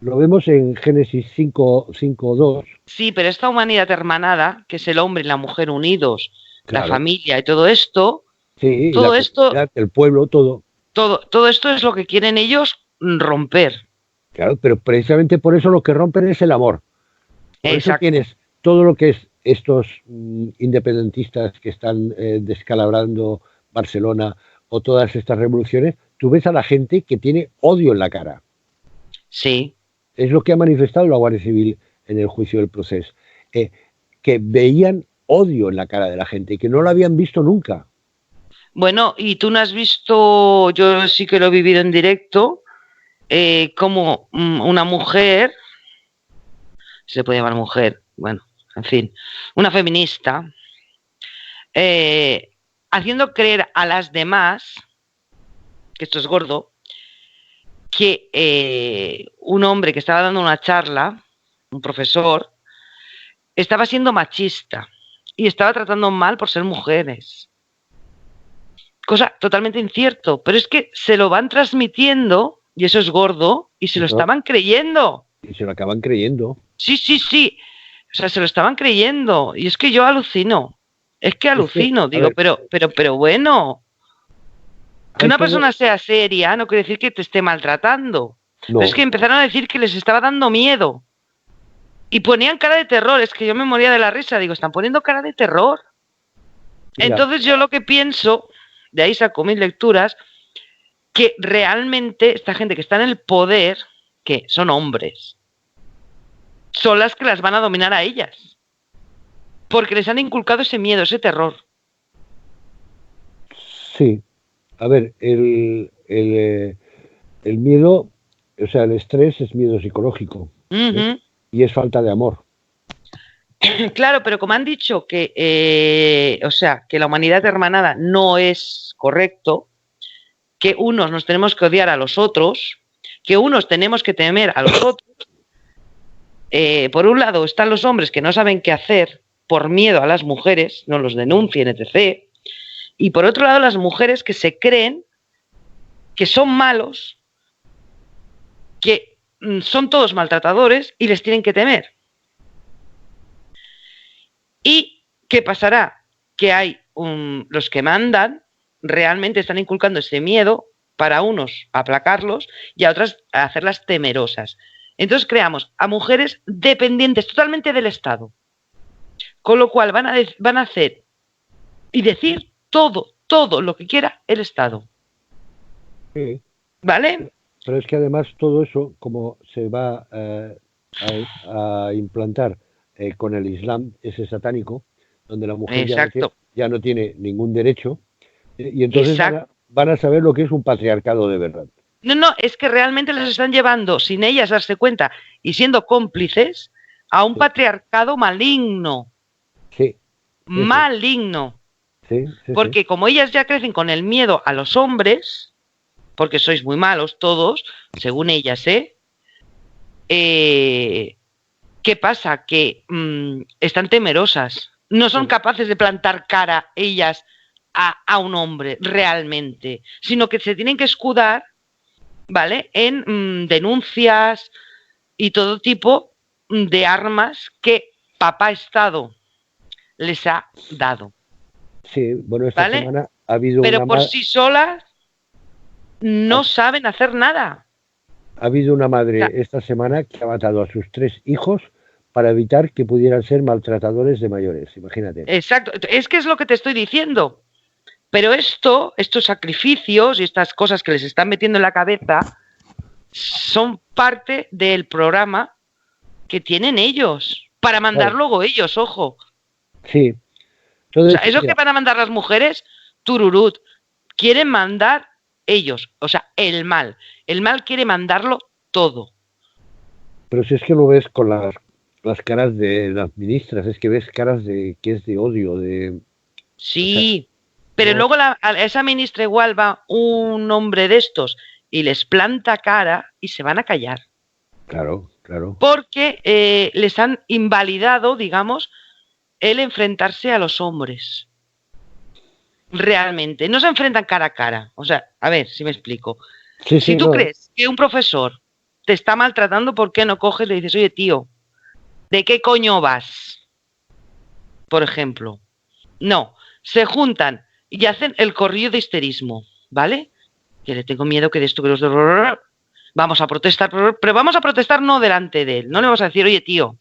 Lo vemos en Génesis 5:2. Sí, pero esta humanidad hermanada, que es el hombre y la mujer unidos, claro, la familia y todo esto... Sí, todo esto... el pueblo, todo. Todo esto es lo que quieren ellos romper. Claro, pero precisamente por eso lo que rompen es el amor. Por Exacto. Eso tienes todo lo que es estos independentistas que están descalabrando Barcelona o todas estas revoluciones, tú ves a la gente que tiene odio en la cara. Sí. Es lo que ha manifestado la Guardia Civil en el juicio del proceso. Que veían odio en la cara de la gente y que no lo habían visto nunca. Bueno, y tú no has visto, yo sí que lo he vivido en directo, como una mujer, se puede llamar mujer, bueno, en fin, una feminista, haciendo creer a las demás, que esto es gordo, que un hombre que estaba dando una charla, un profesor, estaba siendo machista y estaba tratando mal por ser mujeres. Cosa totalmente incierto, pero es que se lo van transmitiendo, y eso es gordo, y se lo estaban creyendo. Y se lo acaban creyendo. Sí. O sea, se lo estaban creyendo. Y es que yo alucino. Es que alucino, digo, pero bueno. Que una persona sea seria no quiere decir que te esté maltratando. No. Pero es que empezaron a decir que les estaba dando miedo. Y ponían cara de terror. Es que yo me moría de la risa. Digo, están poniendo cara de terror. Mira. Entonces yo lo que pienso, de ahí saco mis lecturas, que realmente esta gente que está en el poder, que son hombres, son las que las van a dominar a ellas. Porque les han inculcado ese miedo, ese terror. Sí. A ver, el miedo, o sea, el estrés es miedo psicológico. Y es falta de amor. Claro, pero como han dicho que, o sea, que la humanidad hermanada no es correcto, que unos nos tenemos que odiar a los otros, que unos tenemos que temer a los otros. Por un lado están los hombres que no saben qué hacer por miedo a las mujeres, no los denuncien, etc. Y por otro lado las mujeres que se creen que son malos, que son todos maltratadores y les tienen que temer. ¿Y qué pasará? Que hay los que mandan realmente están inculcando ese miedo para unos aplacarlos y a otras a hacerlas temerosas. Entonces creamos a mujeres dependientes totalmente del Estado, con lo cual van a hacer y decir todo lo que quiera el Estado. Sí. ¿Vale? Pero es que además todo eso, como se va a implantar con el Islam, ese satánico, donde la mujer Exacto. ya no tiene ningún derecho, y entonces Exacto. van a saber lo que es un patriarcado de verdad. No, es que realmente las están llevando, sin ellas darse cuenta y siendo cómplices, a un patriarcado maligno. Sí. Maligno. Sí. Porque como ellas ya crecen con el miedo a los hombres, porque sois muy malos todos, según ellas, ¿qué pasa? Que están temerosas. No son capaces de plantar cara ellas a un hombre realmente, sino que se tienen que escudar, ¿vale?, en denuncias y todo tipo de armas que papá Estado les ha dado. Sí, bueno, esta semana ha habido Pero por sí solas no saben hacer nada. Ha habido una madre esta semana que ha matado a sus 3 hijos para evitar que pudieran ser maltratadores de mayores, imagínate. Exacto, es que es lo que te estoy diciendo. Pero estos sacrificios y estas cosas que les están metiendo en la cabeza son parte del programa que tienen ellos, para mandar luego ellos, ojo. Sí. Entonces, o sea, eso que van a mandar las mujeres, tururut, quieren mandar ellos, o sea, el mal. El mal quiere mandarlo todo. Pero si es que lo ves con las caras de las ministras, es que ves caras de que es de odio, de... Sí, o sea, pero luego a esa ministra igual va un hombre de estos y les planta cara y se van a callar. Claro. Porque les han invalidado, digamos, el enfrentarse a los hombres. Realmente, no se enfrentan cara a cara. O sea, a ver si me explico. Si tú crees que un profesor te está maltratando, ¿por qué no coges y le dices, oye, tío, ¿de qué coño vas? Por ejemplo. No, se juntan y hacen el corrillo de histerismo, ¿vale? Que le tengo miedo que de esto, que los de... Vamos a protestar, pero vamos a protestar no delante de él. No le vamos a decir, oye, tío,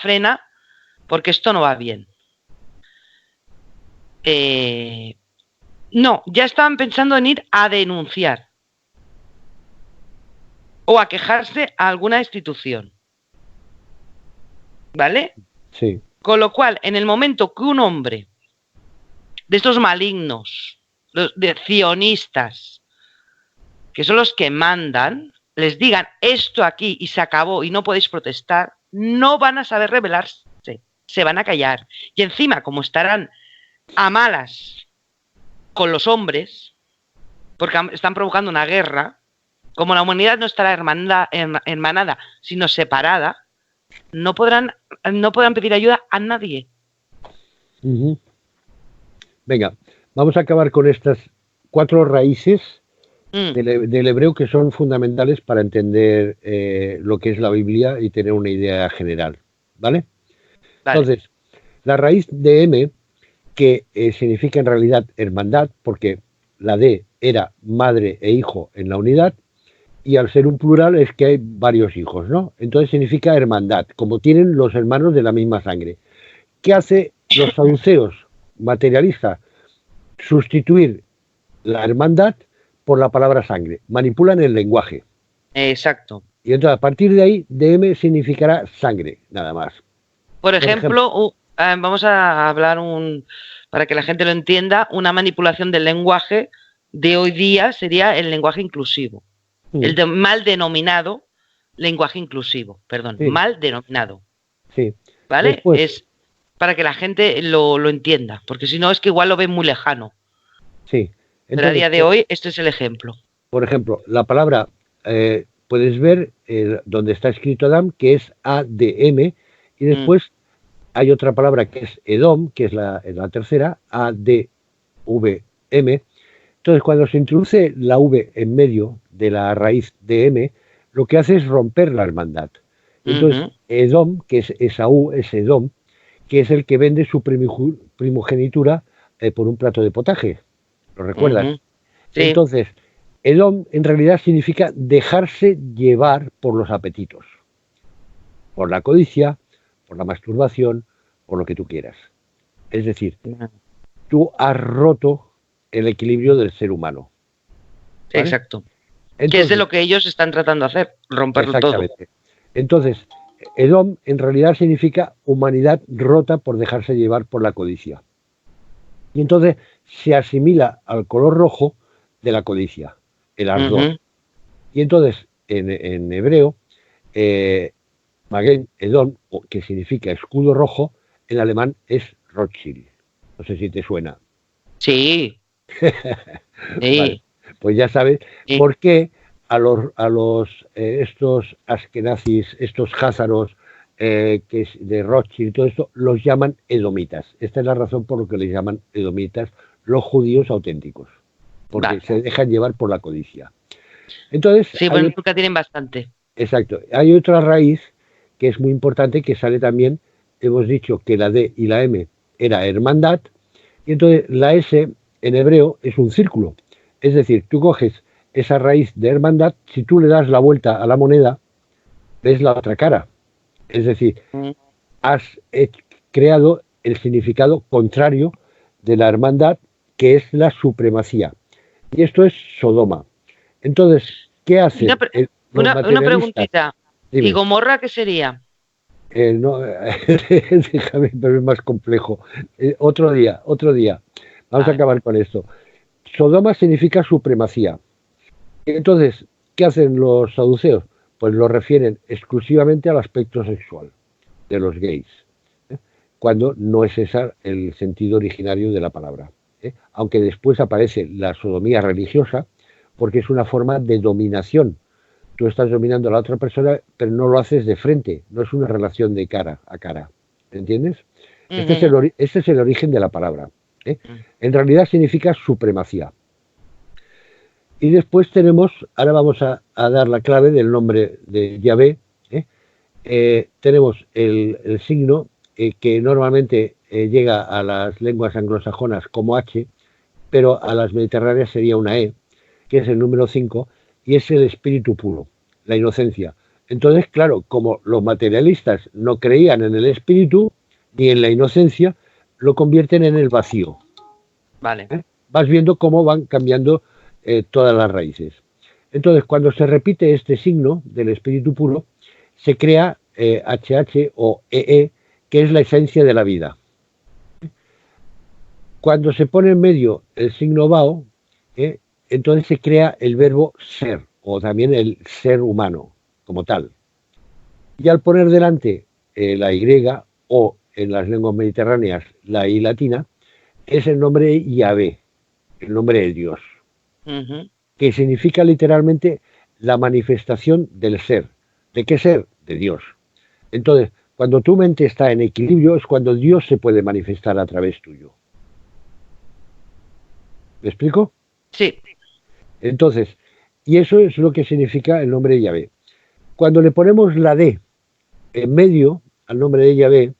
frena, porque esto no va bien. No, ya estaban pensando en ir a denunciar o a quejarse a alguna institución. ¿Vale? Sí. Con lo cual, en el momento que un hombre de estos malignos, de cionistas, que son los que mandan, les digan esto aquí y se acabó y no podéis protestar, no van a saber rebelarse, se van a callar. Y encima, como estarán a malas con los hombres, porque están provocando una guerra, como la humanidad no estará hermanada, sino separada, no podrán pedir ayuda a nadie. Venga, vamos a acabar con estas 4 raíces del hebreo que son fundamentales para entender lo que es la Biblia y tener una idea general, ¿vale? Entonces, la raíz de M, que significa en realidad hermandad, porque la D era madre e hijo en la unidad, y al ser un plural es que hay varios hijos, ¿no? Entonces significa hermandad, como tienen los hermanos de la misma sangre. ¿Qué hace los saduceos materialistas? Sustituir la hermandad por la palabra sangre. Manipulan el lenguaje. Exacto. Y entonces a partir de ahí, DM significará sangre, nada más. Por ejemplo, vamos a hablar para que la gente lo entienda, una manipulación del lenguaje de hoy día sería el lenguaje inclusivo. El mal denominado lenguaje inclusivo, perdón, mal denominado. Sí. ¿Vale? Después, es para que la gente lo entienda, porque si no es que igual lo ven muy lejano. Sí. Entonces, pero a día de hoy este es el ejemplo. Por ejemplo, la palabra, puedes ver donde está escrito Adam, que es ADM, y después hay otra palabra que es Edom, que es la tercera, ADVM. Entonces, cuando se introduce la V en medio de la raíz de M, lo que hace es romper la hermandad. Entonces, Edom, que es Esaú, es Edom, que es el que vende su primogenitura por un plato de potaje. ¿Lo recuerdas? Sí. Entonces, Edom en realidad significa dejarse llevar por los apetitos, por la codicia, por la masturbación, por lo que tú quieras. Es decir, tú has roto el equilibrio del ser humano. ¿Vale? Exacto. Entonces, que es de lo que ellos están tratando de hacer, romperlo todo. Entonces, Edom en realidad significa humanidad rota por dejarse llevar por la codicia. Y entonces se asimila al color rojo de la codicia, el ardor. Y entonces en hebreo, Maguen Edom, que significa escudo rojo, en alemán es Rothschild. No sé si te suena. Sí. Vale, pues ya sabes por qué a los estos askenazis, estos házaros que es de Rothschild y todo esto, los llaman edomitas. Esta es la razón por la que les llaman edomitas los judíos auténticos, porque se dejan llevar por la codicia. Entonces, sí, bueno, nunca tienen bastante. Exacto. Hay otra raíz que es muy importante, que sale también, hemos dicho que la D y la M era hermandad, y entonces la S en hebreo es un círculo. Es decir, tú coges esa raíz de hermandad, si tú le das la vuelta a la moneda, ves la otra cara. Es decir, has creado el significado contrario de la hermandad, que es la supremacía. Y esto es Sodoma. Entonces, ¿qué hace? Una preguntita. Dime. ¿Y Gomorra qué sería? No, déjame, pero es más complejo. Otro día. Vamos a acabar con esto. Sodoma significa supremacía. Entonces, ¿qué hacen los saduceos? Pues lo refieren exclusivamente al aspecto sexual de los gays, cuando no es ese el sentido originario de la palabra. Aunque después aparece la sodomía religiosa, porque es una forma de dominación. Tú estás dominando a la otra persona, pero no lo haces de frente, no es una relación de cara a cara. ¿Entiendes? Este es el origen de la palabra. En realidad significa supremacía. Y después tenemos, ahora vamos a dar la clave del nombre de Yahvé. Tenemos el signo que normalmente llega a las lenguas anglosajonas como H, pero a las mediterráneas sería una E, que es el número 5, y es el espíritu puro, la inocencia. Entonces, claro, como los materialistas no creían en el espíritu ni en la inocencia, lo convierten en el vacío. Vale. Vas viendo cómo van cambiando todas las raíces. Entonces, cuando se repite este signo del espíritu puro, se crea HH o EE, que es la esencia de la vida. Cuando se pone en medio el signo Bao, entonces se crea el verbo ser, o también el ser humano, como tal. Y al poner delante la Y, o en las lenguas mediterráneas la I latina, es el nombre Yahvé, el nombre de Dios, que significa literalmente la manifestación del ser. ¿De qué ser? De Dios. Entonces, cuando tu mente está en equilibrio, es cuando Dios se puede manifestar a través tuyo. ¿Me explico? Sí. Entonces, y eso es lo que significa el nombre de Yahvé. Cuando le ponemos la D en medio al nombre de Yahvé,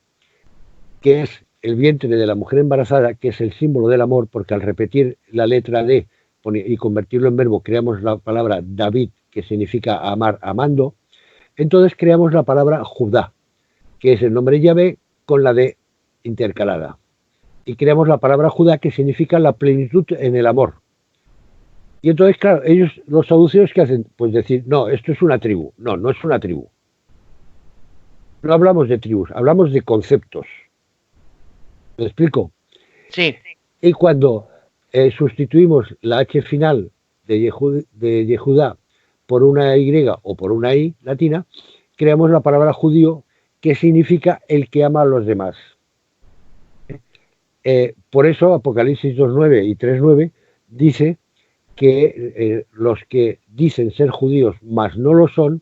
que es el vientre de la mujer embarazada, que es el símbolo del amor, porque al repetir la letra D y convertirlo en verbo, creamos la palabra David, que significa amar, amando. Entonces creamos la palabra Judá, que es el nombre de Yahvé con la D intercalada. Y creamos la palabra Judá, que significa la plenitud en el amor. Y entonces, claro, ellos, los saduceos, ¿qué hacen? Pues decir, no, esto es una tribu. No, no es una tribu. No hablamos de tribus, hablamos de conceptos. ¿Me explico? Sí. Y cuando sustituimos la H final de Yehudá por una Y o por una I latina, creamos la palabra judío, que significa el que ama a los demás. Por eso Apocalipsis 2.9 y 3.9 dice que los que dicen ser judíos mas no lo son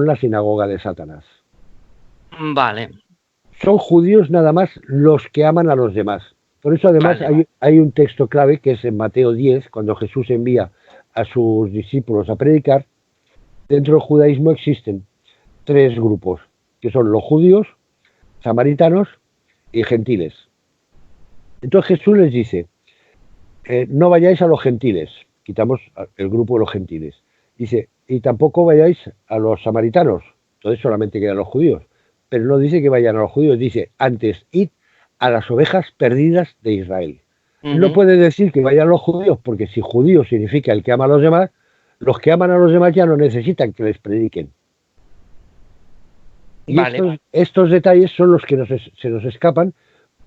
la sinagoga de Satanás. Vale. Son judíos nada más los que aman a los demás. Por eso además hay un texto clave que es en Mateo 10, cuando Jesús envía a sus discípulos a predicar. Dentro del judaísmo existen 3 grupos, que son los judíos, samaritanos y gentiles. Entonces Jesús les dice, no vayáis a los gentiles, quitamos el grupo de los gentiles. Dice, y tampoco vayáis a los samaritanos, entonces solamente quedan los judíos. Pero no dice que vayan a los judíos, dice, antes id a las ovejas perdidas de Israel. No puede decir que vayan a los judíos, porque si judío significa el que ama a los demás, los que aman a los demás ya no necesitan que les prediquen. Y estos detalles son los que se nos escapan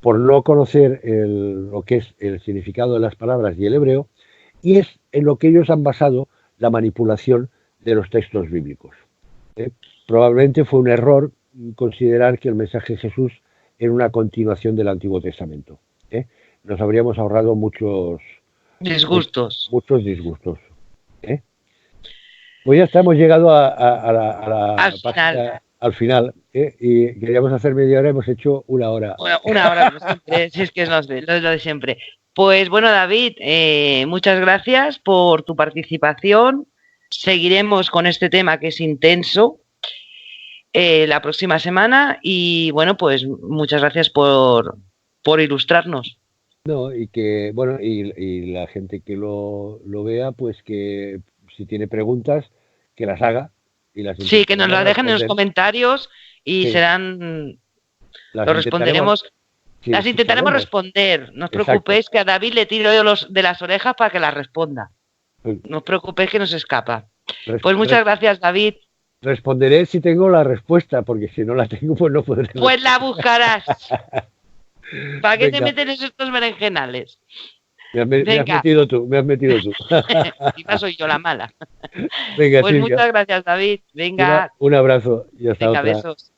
por no conocer lo que es el significado de las palabras y el hebreo, y es en lo que ellos han basado la manipulación de los textos bíblicos. Probablemente fue un error considerar que el mensaje de Jesús era una continuación del Antiguo Testamento. Nos habríamos ahorrado muchos disgustos. Muchos disgustos. Pues ya estamos llegado al final. Y queríamos hacer media hora, hemos hecho una hora. Bueno, una hora, como siempre, si es que es lo de siempre. Pues bueno, David, muchas gracias por tu participación. Seguiremos con este tema que es intenso la próxima semana y bueno, pues muchas gracias por ilustrarnos. No, y que, bueno, y la gente que lo vea, pues que si tiene preguntas, que las haga. Sí, que nos las dejen en los comentarios y serán... Lo responderemos. Las intentaremos responder. No os preocupéis que a David le tiro yo de las orejas para que las responda. No os preocupéis que nos escapa. Pues muchas gracias, David. Responderé si tengo la respuesta, porque si no la tengo, pues no podré. Pues la buscarás. ¿Para qué te meten estos berenjenales? Me has metido tú. Quizás soy yo la mala. Venga, pues Silvia, muchas gracias, David. Venga. Un abrazo y hasta Venga, otra. besos.